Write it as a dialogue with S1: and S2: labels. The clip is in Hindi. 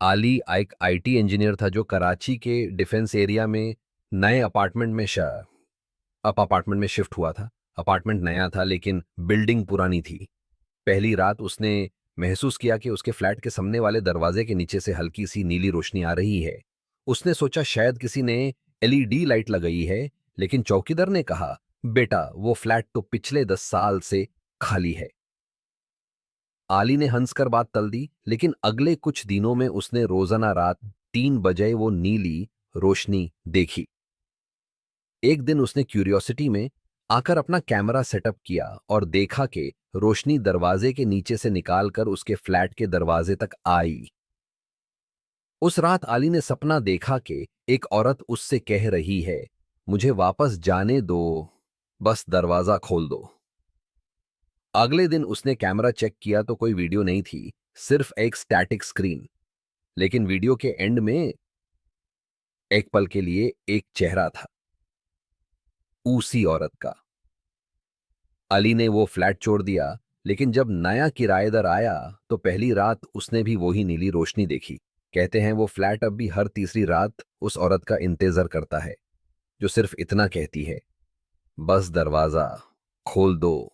S1: आली एक आईटी इंजीनियर था जो कराची के डिफेंस एरिया में नए अपार्टमेंट में शिफ्ट हुआ था। अपार्टमेंट नया था लेकिन बिल्डिंग पुरानी थी। पहली रात उसने महसूस किया कि उसके फ्लैट के सामने वाले दरवाजे के नीचे से हल्की सी नीली रोशनी आ रही है। उसने सोचा शायद किसी ने एलईडी लाइट लगाई है, लेकिन चौकीदार ने कहा, बेटा वो फ्लैट तो पिछले 10 साल से खाली है। आली ने हंसकर बात टल दी, लेकिन अगले कुछ दिनों में उसने रोजाना रात 3 बजे वो नीली रोशनी देखी। एक दिन उसने क्यूरियोसिटी में आकर अपना कैमरा सेटअप किया और देखा कि रोशनी दरवाजे के नीचे से निकालकर उसके फ्लैट के दरवाजे तक आई। उस रात आली ने सपना देखा कि एक औरत उससे कह रही है, मुझे वापस जाने दो, बस दरवाजा खोल दो। अगले दिन उसने कैमरा चेक किया तो कोई वीडियो नहीं थी, सिर्फ एक स्टैटिक स्क्रीन। लेकिन वीडियो के एंड में एक पल के लिए एक चेहरा था, उसी औरत का। अली ने वो फ्लैट छोड़ दिया, लेकिन जब नया किराएदार आया तो पहली रात उसने भी वही नीली रोशनी देखी। कहते हैं वो फ्लैट अब भी हर तीसरी रात उस औरत का इंतजार करता है, जो सिर्फ इतना कहती है, बस दरवाजा खोल दो।